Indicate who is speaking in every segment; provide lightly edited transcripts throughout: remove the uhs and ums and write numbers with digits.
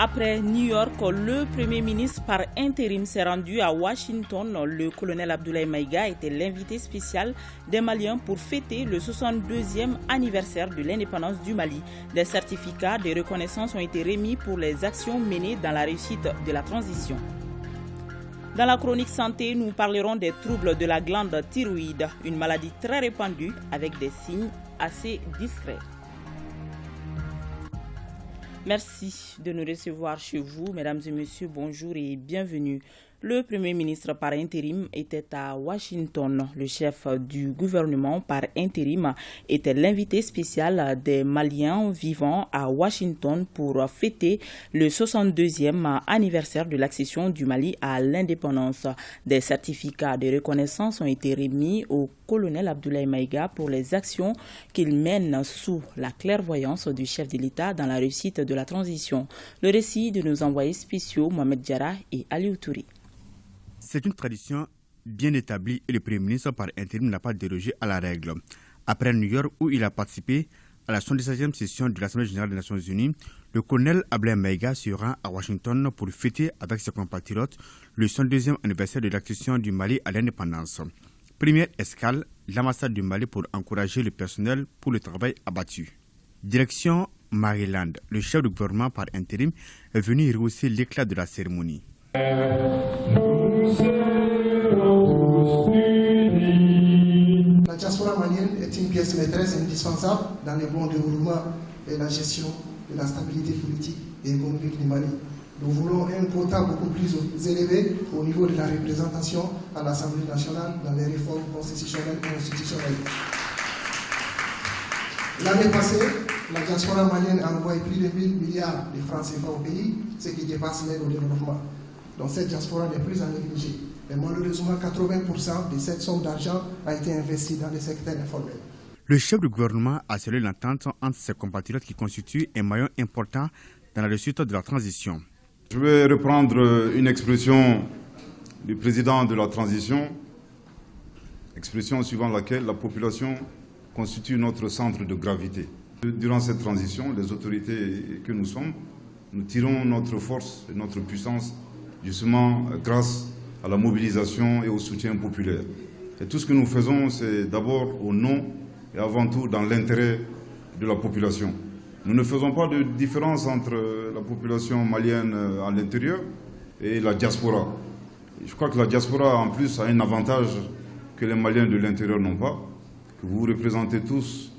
Speaker 1: Après New York, le Premier ministre par intérim s'est rendu à Washington. Le colonel Abdoulaye Maïga était l'invité spécial des Maliens pour fêter le 62e anniversaire de l'indépendance du Mali. Des certificats de reconnaissance ont été remis pour les actions menées dans la réussite de la transition. Dans la chronique santé, nous parlerons des troubles de la glande thyroïde, une maladie très répandue avec des signes assez discrets. Merci de nous recevoir chez vous, mesdames et messieurs, bonjour et bienvenue. Le Premier ministre par intérim était à Washington. Le chef du gouvernement par intérim était l'invité spécial des Maliens vivant à Washington pour fêter le 62e anniversaire de l'accession du Mali à l'indépendance. Des certificats de reconnaissance ont été remis au colonel Abdoulaye Maïga pour les actions qu'il mène sous la clairvoyance du chef de l'État dans la réussite de la transition. Le récit de nos envoyés spéciaux Mohamed Diarra et Aliou Touré.
Speaker 2: C'est une tradition bien établie et le Premier ministre par intérim n'a pas dérogé à la règle. Après New York où il a participé à la 77e session de l'Assemblée générale des Nations Unies, le colonel Abdoulaye Maïga se rend à Washington pour fêter avec ses compatriotes le 102e anniversaire de l'accession du Mali à l'indépendance. Première escale, l'ambassade du Mali pour encourager le personnel pour le travail abattu. Direction Maryland, le chef du gouvernement par intérim est venu rehausser l'éclat de la cérémonie.
Speaker 3: La diaspora malienne est une pièce maîtresse indispensable dans le bon déroulement et la gestion de la stabilité politique et économique du Mali. Nous voulons un quota beaucoup plus élevé au niveau de la représentation à l'Assemblée nationale dans les réformes constitutionnelles et institutionnelles. L'année passée, la diaspora malienne a envoyé plus de 1000 milliards de francs CFA au pays, ce qui dépasse l'aide au développement. Donc cette diaspora n'est plus à négliger. Et malheureusement, 80% de cette somme d'argent a été investie dans le secteur informel.
Speaker 2: Le chef du gouvernement a salué l'entente entre ses compatriotes qui constituent un maillon important dans la réussite de la transition.
Speaker 4: Je vais reprendre une expression du président de la transition, expression suivant laquelle la population constitue notre centre de gravité. Durant cette transition, les autorités que nous sommes, nous tirons notre force et notre puissance justement grâce à la mobilisation et au soutien populaire. Et tout ce que nous faisons, c'est d'abord au nom et avant tout dans l'intérêt de la population. Nous ne faisons pas de différence entre la population malienne à l'intérieur et la diaspora. Je crois que la diaspora, en plus, a un avantage que les Maliens de l'intérieur n'ont pas, que vous représentez tous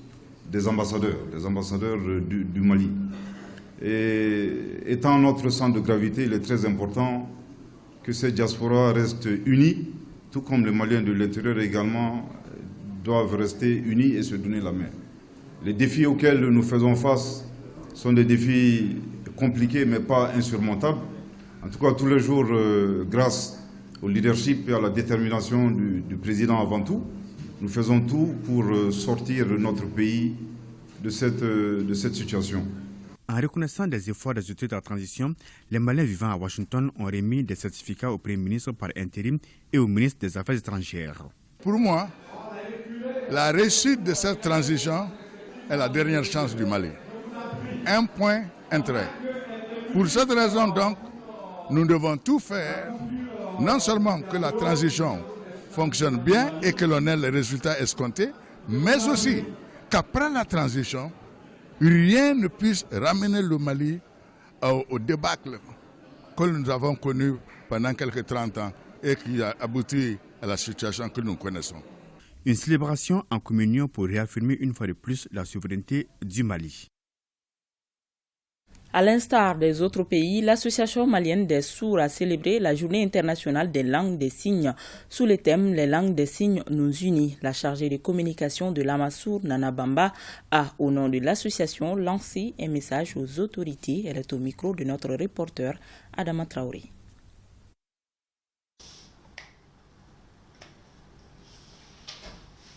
Speaker 4: des ambassadeurs du Mali. Et étant notre centre de gravité, il est très important que cette diaspora reste unie, tout comme les Maliens de l'intérieur également doivent rester unis et se donner la main. Les défis auxquels nous faisons face sont des défis compliqués mais pas insurmontables. En tout cas, tous les jours, grâce au leadership et à la détermination du président avant tout, nous faisons tout pour sortir notre pays de cette situation.
Speaker 2: En reconnaissant des efforts des autorités de la transition, les Maliens vivant à Washington ont remis des certificats au Premier ministre par intérim et au ministre des Affaires étrangères.
Speaker 5: Pour moi, la réussite de cette transition est la dernière chance du Mali. Un point, un trait. Pour cette raison donc, nous devons tout faire, non seulement que la transition fonctionne bien et que l'on ait les résultats escomptés, mais aussi qu'après la transition, rien ne puisse ramener le Mali au débâcle que nous avons connu pendant quelques 30 ans et qui a abouti à la situation que nous connaissons.
Speaker 2: Une célébration en communion pour réaffirmer une fois de plus la souveraineté du Mali.
Speaker 1: À l'instar des autres pays, l'Association malienne des sourds a célébré la Journée internationale des langues des signes sous le thème « Les langues des signes nous unissent ». La chargée de communication de l'Amasour, Nana Bamba, a, au nom de l'association, lancé un message aux autorités. Elle est au micro de notre reporter Adama Traoré.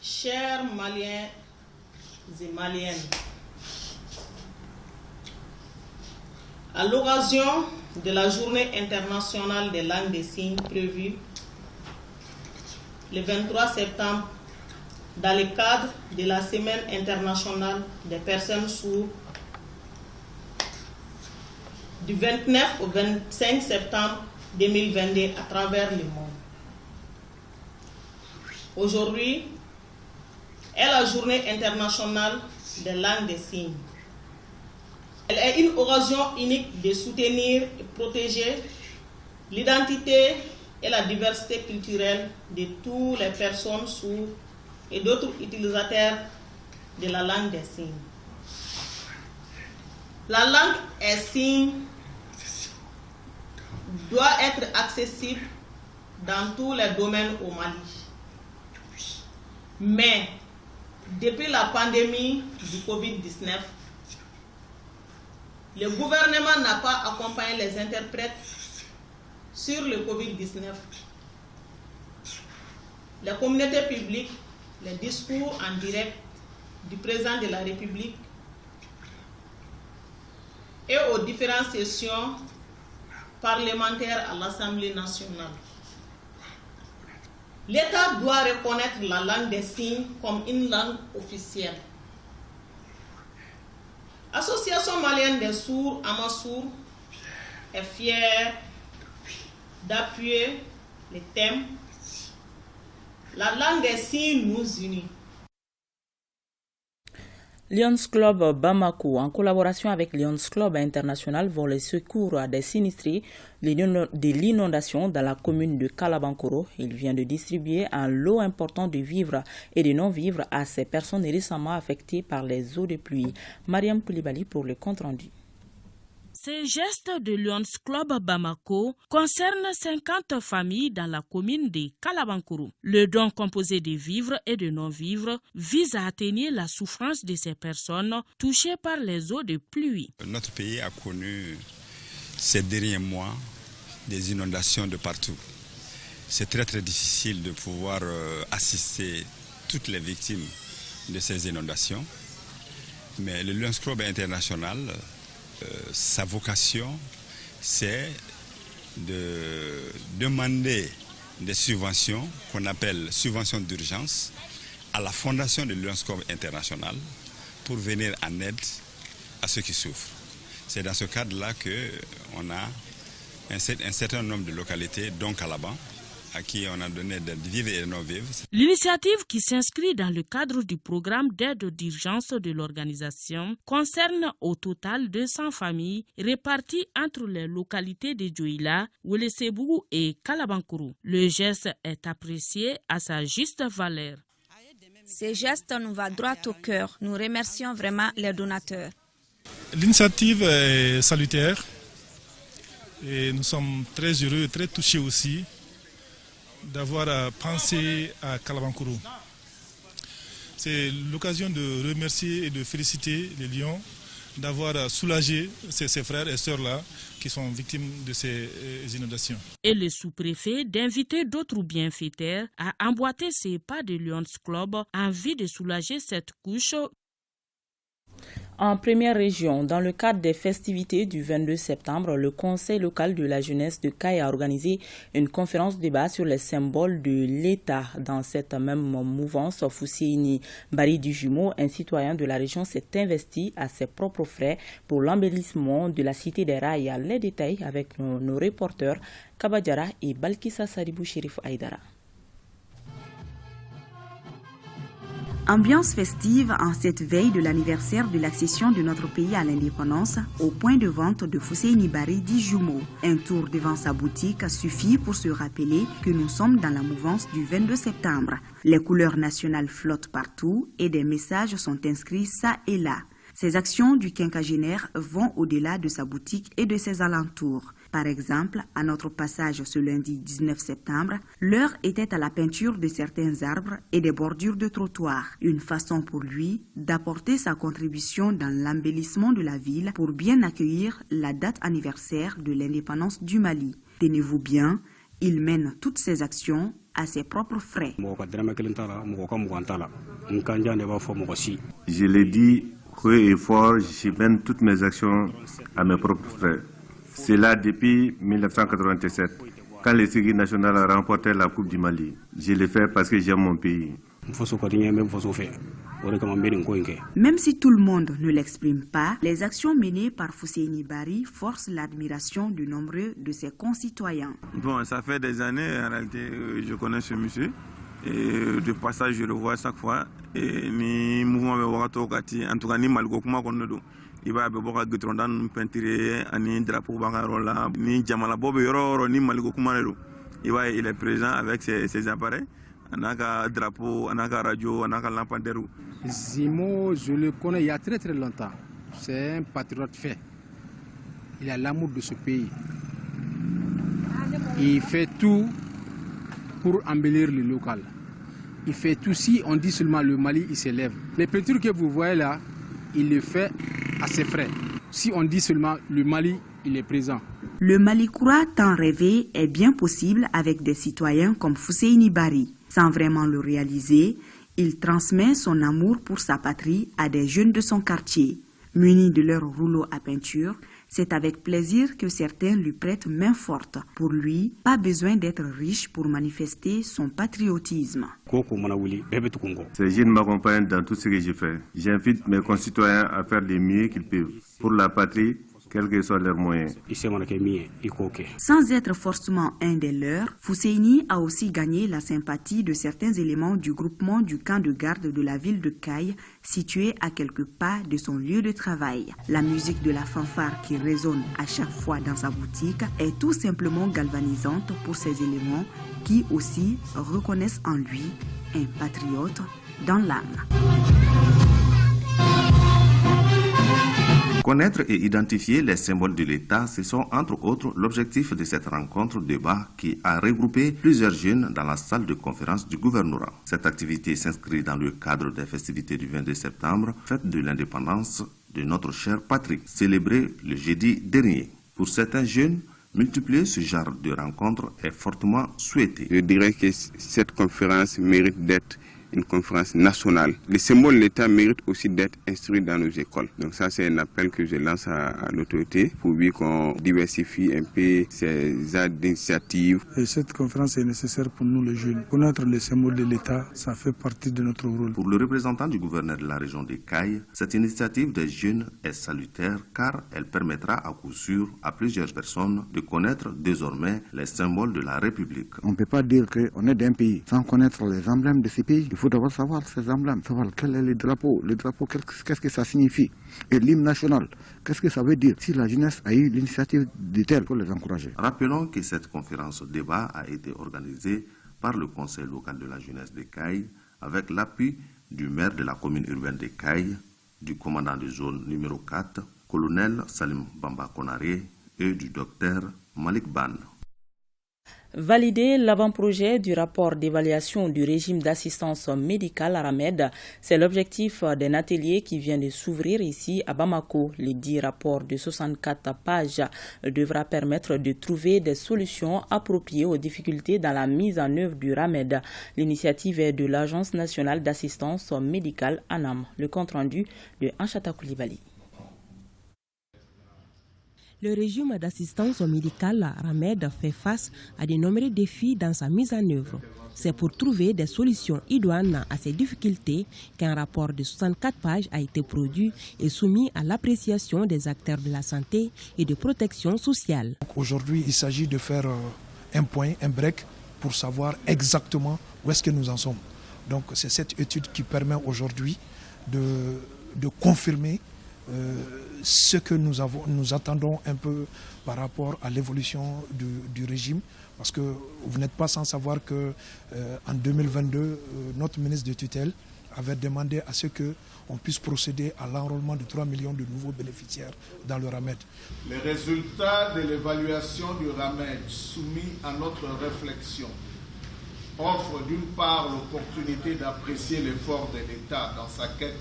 Speaker 6: Chers Maliens et Maliennes, à l'occasion de la Journée internationale des langues des signes prévue le 23 septembre dans le cadre de la Semaine internationale des personnes sourdes, du 29 au 25 septembre 2022 à travers le monde. Aujourd'hui est la journée internationale des langues des signes. Elle est une occasion unique de soutenir et protéger l'identité et la diversité culturelle de toutes les personnes sourdes et d'autres utilisateurs de la langue des signes. La langue des signes doit être accessible dans tous les domaines au Mali. Mais depuis la pandémie du Covid-19, le gouvernement n'a pas accompagné les interprètes sur le Covid-19. La communauté publique, les discours en direct du président de la République et aux différentes sessions parlementaires à l'Assemblée nationale. L'État doit reconnaître la langue des signes comme une langue officielle. L'Association malienne des sourds, Amasour, est fière d'appuyer les thèmes. La langue des signes nous unit.
Speaker 1: Lions Club Bamako, en collaboration avec Lions Club International, vont les secours à des sinistrés de l'inondation dans la commune de Kalabankoro. Il vient de distribuer un lot important de vivres et de non-vivres à ces personnes récemment affectées par les eaux de pluie. Mariam Koulibaly pour le compte-rendu.
Speaker 7: Ces gestes de Lions Club Bamako concernent 50 familles dans la commune de Kalabankoro. Le don composé de vivres et de non-vivres vise à atténuer la souffrance de ces personnes touchées par les eaux de pluie.
Speaker 8: Notre pays a connu ces derniers mois des inondations de partout. C'est très difficile de pouvoir assister toutes les victimes de ces inondations. Mais le Lions Club International, sa vocation, c'est de demander des subventions qu'on appelle subventions d'urgence à la fondation de Lions Club International pour venir en aide à ceux qui souffrent. C'est dans ce cadre-là qu'on a un certain nombre de localités, dont Kalaban, à qui on a donné des vivres et des non-vivres.
Speaker 7: L'initiative qui s'inscrit dans le cadre du programme d'aide d'urgence de l'organisation concerne au total 200 familles réparties entre les localités de Djoïla, Ouelesebou et Kalabankoro. Le geste est apprécié à sa juste valeur.
Speaker 9: Ces gestes nous vont droit au cœur. Nous remercions vraiment les donateurs.
Speaker 10: L'initiative est salutaire et nous sommes très heureux et très touchés aussi d'avoir pensé à Kalabankoro. C'est l'occasion de remercier et de féliciter les Lions d'avoir soulagé ces frères et sœurs-là qui sont victimes de ces inondations.
Speaker 7: Et le sous-préfet d'inviter d'autres bienfaiteurs à emboîter ces pas de Lions Club en vue de soulager cette couche.
Speaker 1: En première région, dans le cadre des festivités du 22 septembre, le Conseil local de la jeunesse de Caille a organisé une conférence débat sur les symboles de l'État. Dans cette même mouvance, Fousseini Bari du Jumeau, un citoyen de la région, s'est investi à ses propres frais pour l'embellissement de la cité des rails. Les détails avec nos reporters Kabadjara et Balkissa Saribou Chérif Aïdara.
Speaker 11: Ambiance festive en cette veille de l'anniversaire de l'accession de notre pays à l'indépendance au point de vente de Fousseini Bari Dijumo. Un tour devant sa boutique suffit pour se rappeler que nous sommes dans la mouvance du 22 septembre. Les couleurs nationales flottent partout et des messages sont inscrits ça et là. Ces actions du quinquagénaire vont au-delà de sa boutique et de ses alentours. Par exemple, à notre passage ce lundi 19 septembre, l'heure était à la peinture de certains arbres et des bordures de trottoirs. Une façon pour lui d'apporter sa contribution dans l'embellissement de la ville pour bien accueillir la date anniversaire de l'indépendance du Mali. Tenez-vous bien, il mène toutes ses actions à ses propres frais.
Speaker 12: Je l'ai dit haut et fort, je mène toutes mes actions à mes propres frais. C'est là depuis 1987, quand l'équipe nationale a remporté la Coupe du Mali. Je l'ai fait parce que j'aime mon pays.
Speaker 11: Même si tout le monde ne l'exprime pas, les actions menées par Fousseini Bari forcent l'admiration de nombreux de ses concitoyens.
Speaker 13: Bon, ça fait des années, en réalité, je connais ce monsieur. Et de passage, je le vois chaque fois. Et ni mouvement en tout cas, ni malgré comment on ne il va avoir des gitrondan peinturés, ni drapeau bagarola, ni jamala bobe yoro, ni malgré comment il est présent avec ses appareils. Anaka drapeau, anaka radio, anaka lampadaire.
Speaker 14: Zimo, je le connais il y a très très longtemps. C'est un patriote fait. Il a l'amour de ce pays. Il fait tout pour embellir le local. Il fait tout. Si on dit seulement le Mali, il s'élève. Les peintures que vous voyez là, il le fait à ses frais. Si on dit seulement le Mali, il est présent.
Speaker 11: Le Malikoura tant rêvé est bien possible avec des citoyens comme Fousseini Bari. Sans vraiment le réaliser, il transmet son amour pour sa patrie à des jeunes de son quartier. Munis de leur rouleau à peinture, c'est avec plaisir que certains lui prêtent main forte. Pour lui, pas besoin d'être riche pour manifester son patriotisme.
Speaker 12: Ces jeunes m'accompagnent dans tout ce que je fais. J'invite mes concitoyens à faire le mieux qu'ils peuvent pour la patrie, quels que soient leurs moyens.
Speaker 11: Sans être forcément un des leurs, Fousseini a aussi gagné la sympathie de certains éléments du groupement du camp de garde de la ville de Caille, situé à quelques pas de son lieu de travail. La musique de la fanfare qui résonne à chaque fois dans sa boutique est tout simplement galvanisante pour ces éléments qui aussi reconnaissent en lui un patriote dans l'âme.
Speaker 15: Connaître et identifier les symboles de l'État, ce sont entre autres l'objectif de cette rencontre débat qui a regroupé plusieurs jeunes dans la salle de conférence du gouvernorat. Cette activité s'inscrit dans le cadre des festivités du 22 septembre, fête de l'indépendance de notre chère patrie, célébrée le jeudi dernier. Pour certains jeunes, multiplier ce genre de rencontre est fortement souhaité.
Speaker 13: Je dirais que cette conférence mérite d'être une conférence nationale. Les symboles de l'État méritent aussi d'être instruits dans nos écoles. Donc ça, c'est un appel que je lance à l'autorité pour lui qu'on diversifie un peu ces actes d'initiative.
Speaker 16: Et cette conférence est nécessaire pour nous les jeunes. Connaître les symboles de l'État, ça fait partie de notre rôle.
Speaker 15: Pour le représentant du gouverneur de la région de Caille, cette initiative des jeunes est salutaire car elle permettra à coup sûr à plusieurs personnes de connaître désormais les symboles de la République.
Speaker 17: On ne peut pas dire qu'on est d'un pays sans connaître les emblèmes de ce pays. Il faut d'abord savoir ces emblèmes, savoir quel est le drapeau, qu'est-ce que ça signifie, et l'hymne national, qu'est-ce que ça veut dire. Si la jeunesse a eu l'initiative de telle, il faut les encourager.
Speaker 15: Rappelons que cette conférence débat a été organisée par le conseil local de la jeunesse de Caille avec l'appui du maire de la commune urbaine de Caille, du commandant de zone numéro 4, colonel Salim Bamba Konaré et du docteur Malik Ban.
Speaker 1: Valider l'avant-projet du rapport d'évaluation du régime d'assistance médicale à RAMED, c'est l'objectif d'un atelier qui vient de s'ouvrir ici à Bamako. Le dit rapport de 64 pages devra permettre de trouver des solutions appropriées aux difficultés dans la mise en œuvre du RAMED. L'initiative est de l'Agence nationale d'assistance médicale ANAM. Le compte-rendu de Anchata Koulibaly.
Speaker 18: Le régime d'assistance médicale RAMED fait face à de nombreux défis dans sa mise en œuvre. C'est pour trouver des solutions idoines à ces difficultés qu'un rapport de 64 pages a été produit et soumis à l'appréciation des acteurs de la santé et de protection sociale.
Speaker 19: Aujourd'hui, il s'agit de faire un point, un break, pour savoir exactement où est-ce que nous en sommes. Donc c'est cette étude qui permet aujourd'hui de confirmer ce que nous attendons un peu par rapport à l'évolution du régime, parce que vous n'êtes pas sans savoir que en 2022, notre ministre de tutelle avait demandé à ce qu'on puisse procéder à l'enrôlement de 3 millions de nouveaux bénéficiaires dans le RAMED.
Speaker 20: Les résultats de l'évaluation du RAMED soumis à notre réflexion offrent d'une part l'opportunité d'apprécier l'effort de l'État dans sa quête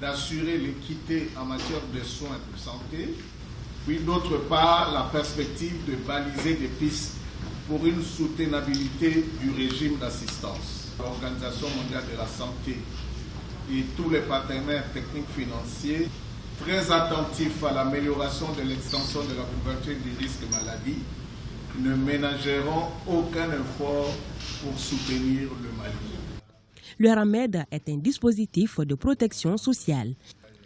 Speaker 20: d'assurer l'équité en matière de soins de santé, puis d'autre part la perspective de baliser des pistes pour une soutenabilité du régime d'assistance. L'Organisation mondiale de la santé et tous les partenaires techniques financiers, très attentifs à l'amélioration de l'extension de la couverture des risques maladies, ne ménageront aucun effort pour soutenir le Mali.
Speaker 18: Le RAMED est un dispositif de protection sociale.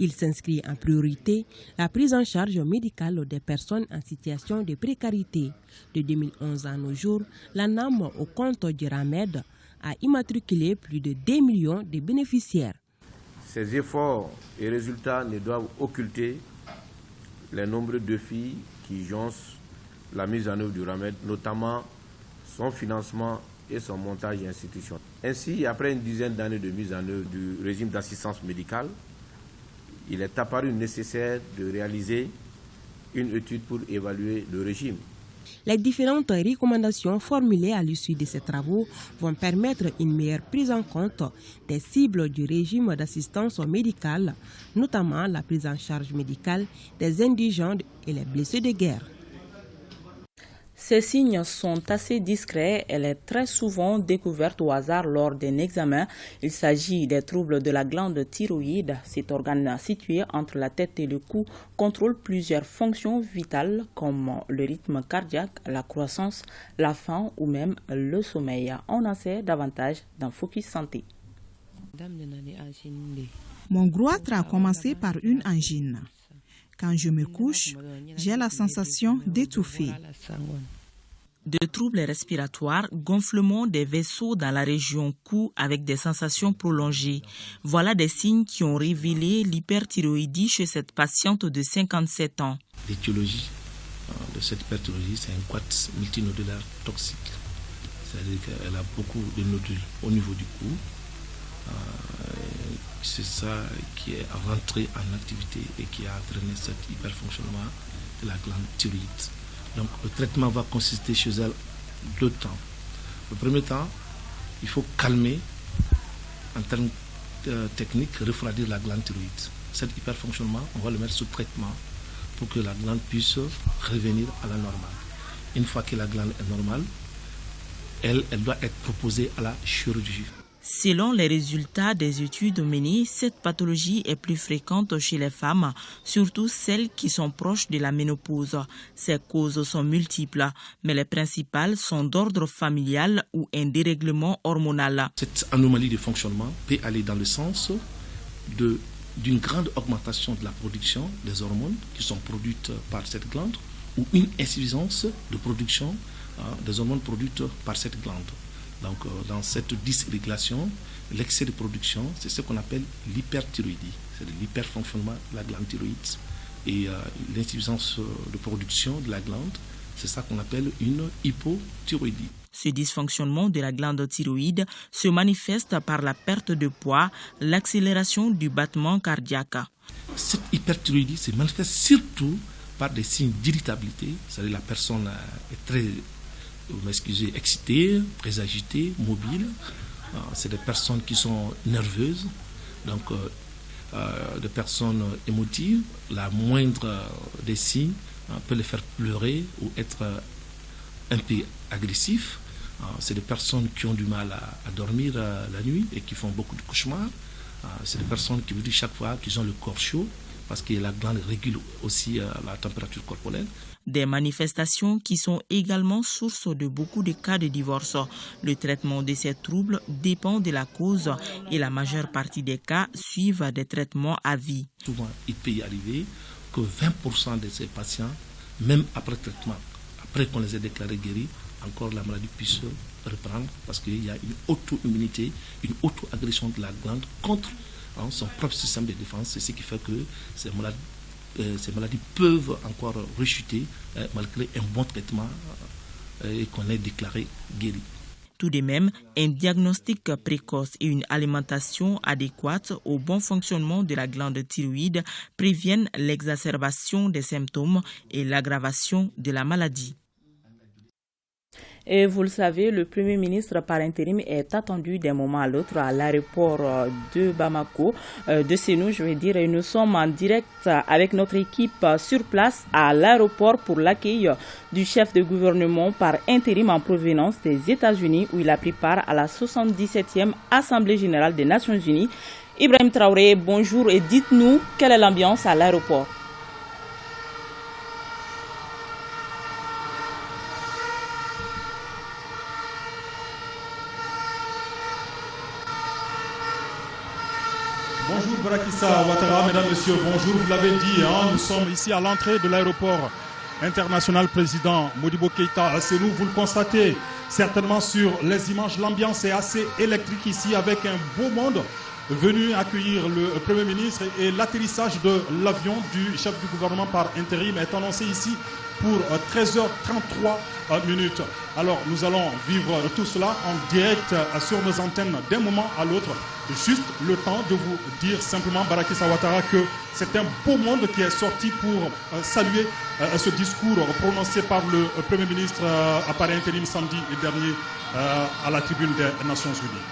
Speaker 18: Il s'inscrit en priorité la prise en charge médicale des personnes en situation de précarité. De 2011 à nos jours, l'ANAM, au compte du RAMED, a immatriculé plus de 2 millions de bénéficiaires.
Speaker 21: Ces efforts et résultats ne doivent occulter les nombreux défis qui joncent la mise en œuvre du RAMED, notamment son financement et son montage institutionnel. Ainsi, après une dizaine d'années de mise en œuvre du régime d'assistance médicale, il est apparu nécessaire de réaliser une étude pour évaluer le régime.
Speaker 18: Les différentes recommandations formulées à l'issue de ces travaux vont permettre une meilleure prise en compte des cibles du régime d'assistance médicale, notamment la prise en charge médicale des indigents et les blessés de guerre.
Speaker 1: Ces signes sont assez discrets. Elle est très souvent découverte au hasard lors d'un examen. Il s'agit des troubles de la glande thyroïde. Cet organe situé entre la tête et le cou contrôle plusieurs fonctions vitales comme le rythme cardiaque, la croissance, la faim ou même le sommeil. On en sait davantage dans Focus Santé.
Speaker 22: Mon goitre a commencé par une angine. Quand je me couche, j'ai la sensation d'étouffer.
Speaker 7: De troubles respiratoires, gonflement des vaisseaux dans la région cou avec des sensations prolongées. Voilà des signes qui ont révélé l'hyperthyroïdie chez cette patiente de 57 ans.
Speaker 23: L'étiologie de cette hyperthyroïdie, c'est un goitre multinodulaire toxique. C'est-à-dire qu'elle a beaucoup de nodules au niveau du cou. C'est ça qui est rentré en activité et qui a entraîné cet hyperfonctionnement de la glande thyroïde. Donc le traitement va consister chez elle de 2 temps. Le premier temps, il faut calmer, en termes techniques, refroidir la glande thyroïde. Cet hyperfonctionnement, on va le mettre sous traitement pour que la glande puisse revenir à la normale. Une fois que la glande est normale, elle doit être proposée à la chirurgie.
Speaker 7: Selon les résultats des études menées, cette pathologie est plus fréquente chez les femmes, surtout celles qui sont proches de la ménopause. Ces causes sont multiples, mais les principales sont d'ordre familial ou un dérèglement hormonal.
Speaker 23: Cette anomalie de fonctionnement peut aller dans le sens d'une grande augmentation de la production des hormones qui sont produites par cette glande ou une insuffisance de production des hormones produites par cette glande. Donc, dans cette dysrégulation, l'excès de production, c'est ce qu'on appelle l'hyperthyroïdie. C'est l'hyperfonctionnement de la glande thyroïde. Et l'insuffisance de production de la glande, c'est ça qu'on appelle une hypothyroïdie.
Speaker 7: Ce dysfonctionnement de la glande thyroïde se manifeste par la perte de poids, l'accélération du battement cardiaque.
Speaker 23: Cette hyperthyroïdie se manifeste surtout par des signes d'irritabilité, c'est-à-dire la personne est très excitées, très agitées, mobiles. C'est des personnes qui sont nerveuses, donc des personnes émotives. La moindre des signes peut les faire pleurer ou être un peu agressifs. C'est des personnes qui ont du mal à dormir la nuit et qui font beaucoup de cauchemars. C'est des personnes qui vous disent chaque fois qu'ils ont le corps chaud parce que la glande régule aussi la température corporelle.
Speaker 7: Des manifestations qui sont également source de beaucoup de cas de divorce. Le traitement de ces troubles dépend de la cause et la majeure partie des cas suivent des traitements à vie.
Speaker 23: Souvent, il peut y arriver que 20% de ces patients, même après traitement, après qu'on les ait déclarés guéris, encore la maladie puisse reprendre parce qu'il y a une auto-immunité, une auto-agression de la glande contre son propre système de défense. C'est ce qui fait que ces maladies peuvent encore rechuter malgré un bon traitement et qu'on ait déclaré guéri.
Speaker 7: Tout de même, un diagnostic précoce et une alimentation adéquate au bon fonctionnement de la glande thyroïde préviennent l'exacerbation des symptômes et l'aggravation de la maladie.
Speaker 1: Et vous le savez, le Premier ministre par intérim est attendu d'un moment à l'autre à l'aéroport de Bamako, de Sénou, je vais dire. Et nous sommes en direct avec notre équipe sur place à l'aéroport pour l'accueil du chef de gouvernement par intérim en provenance des États-Unis, où il a pris part à la 77e Assemblée générale des Nations unies. Ibrahim Traoré, bonjour et dites-nous quelle est l'ambiance à l'aéroport.
Speaker 3: Bonjour Barakissa Ouattara, mesdames, messieurs, bonjour, vous l'avez dit, nous sommes ici à l'entrée de l'aéroport international président Modibo Keïta. C'est nous, vous le constatez certainement sur les images, l'ambiance est assez électrique ici avec un beau monde venu accueillir le Premier ministre et l'atterrissage de l'avion du chef du gouvernement par intérim est annoncé ici pour 13h33 minutes. Alors nous allons vivre tout cela en direct sur nos antennes d'un moment à l'autre. Juste le temps de vous dire simplement, Barakissa Ouattara, que c'est un beau monde qui est sorti pour saluer ce discours prononcé par le Premier ministre par intérim samedi dernier à la tribune des Nations Unies.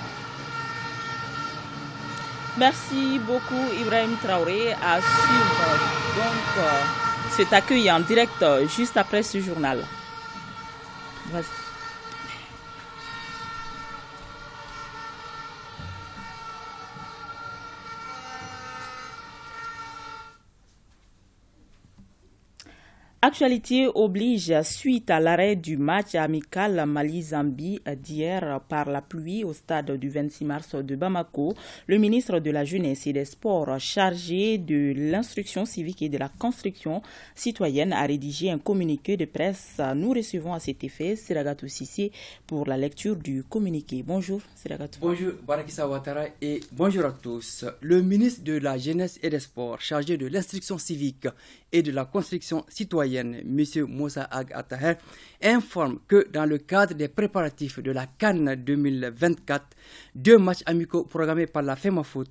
Speaker 1: Merci beaucoup Ibrahim Traoré. À suivre donc cet accueil en direct juste après ce journal. Vas-y. Actualité oblige, suite à l'arrêt du match amical Mali-Zambie d'hier par la pluie au stade du 26 mars de Bamako, le ministre de la Jeunesse et des Sports chargé de l'instruction civique et de la construction citoyenne a rédigé un communiqué de presse. Nous recevons à cet effet Seragatou Sissé pour la lecture du communiqué. Bonjour Seragatou.
Speaker 4: Bonjour Barakissa Ouattara et bonjour à tous. Le ministre de la Jeunesse et des Sports chargé de l'instruction civique et de la construction citoyenne, M. Moussa Ag Attaher, informe que dans le cadre des préparatifs de la CAN 2024, 2 matchs amicaux programmés par la FEMAFOOT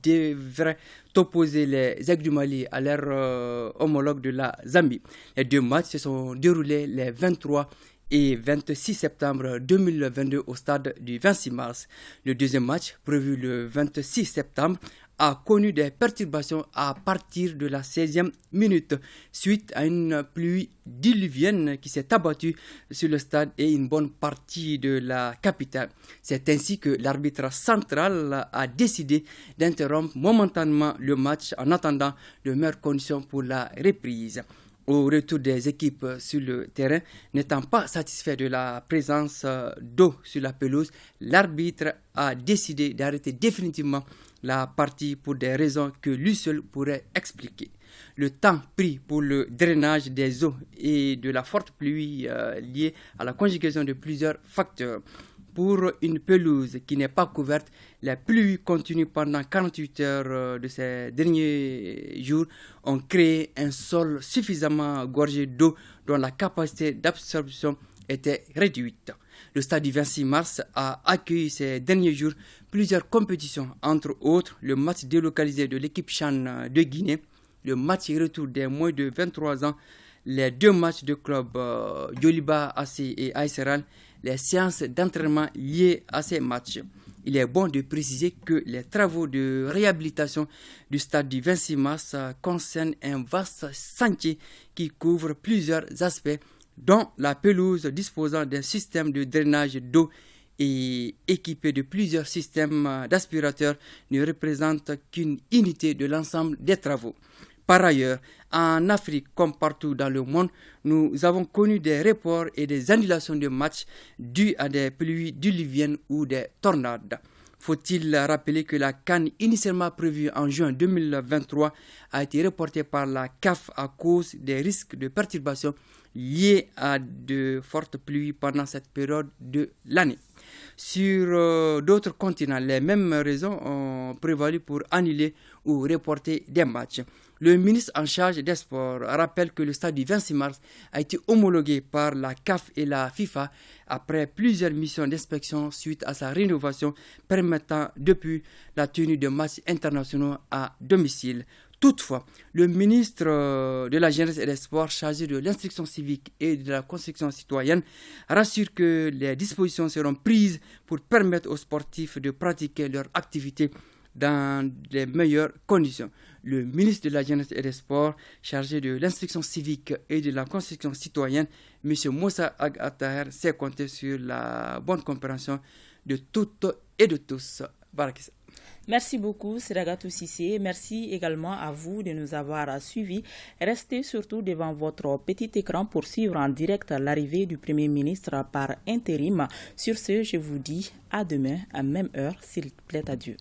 Speaker 4: devraient opposer les Aigles du Mali à leur homologue de la Zambie. Les 2 matchs se sont déroulés les 23 et 26 septembre 2022 au stade du 26 mars. Le deuxième match, prévu le 26 septembre, a connu des perturbations à partir de la 16e minute suite à une pluie diluvienne qui s'est abattue sur le stade et une bonne partie de la capitale. C'est ainsi que l'arbitre central a décidé d'interrompre momentanément le match en attendant de meilleures conditions pour la reprise. Au retour des équipes sur le terrain, n'étant pas satisfait de la présence d'eau sur la pelouse, l'arbitre a décidé d'arrêter définitivement la partie pour des raisons que lui seul pourrait expliquer. Le temps pris pour le drainage des eaux et de la forte pluie liée à la conjugaison de plusieurs facteurs. Pour une pelouse qui n'est pas couverte, les pluies continues pendant 48 heures de ces derniers jours ont créé un sol suffisamment gorgé d'eau dont la capacité d'absorption était réduite. Le stade du 26 mars a accueilli ces derniers jours plusieurs compétitions, entre autres le match délocalisé de l'équipe CHAN de Guinée, le match retour des moins de 23 ans, les 2 matchs de club Yoliba AC et AS, les séances d'entraînement liées à ces matchs. Il est bon de préciser que les travaux de réhabilitation du stade du 26 mars concernent un vaste chantier qui couvre plusieurs aspects, dont la pelouse disposant d'un système de drainage d'eau et équipée de plusieurs systèmes d'aspirateurs ne représente qu'une unité de l'ensemble des travaux. Par ailleurs, en Afrique comme partout dans le monde, nous avons connu des reports et des annulations de matchs dus à des pluies diluviennes ou des tornades. Faut-il rappeler que la CAN initialement prévue en juin 2023 a été reportée par la CAF à cause des risques de perturbations liés à de fortes pluies pendant cette période de l'année. Sur d'autres continents, les mêmes raisons ont prévalu pour annuler ou reporter des matchs. Le ministre en charge des sports rappelle que le stade du 26 mars a été homologué par la CAF et la FIFA après plusieurs missions d'inspection suite à sa rénovation permettant depuis la tenue de matchs internationaux à domicile. Toutefois, le ministre de la Jeunesse et des Sports chargé de l'instruction civique et de la construction citoyenne rassure que les dispositions seront prises pour permettre aux sportifs de pratiquer leur activité dans les meilleures conditions. Le ministre de la Jeunesse et des Sports chargé de l'instruction civique et de la construction citoyenne, M. Moussa Ag Attaher, s'est compté sur la bonne compréhension de toutes et de tous. Barakissa.
Speaker 1: Merci beaucoup, Seragatou Sissé. Merci également à vous de nous avoir suivis. Restez surtout devant votre petit écran pour suivre en direct l'arrivée du Premier ministre par intérim. Sur ce, je vous dis à demain, à même heure, s'il plaît à Dieu.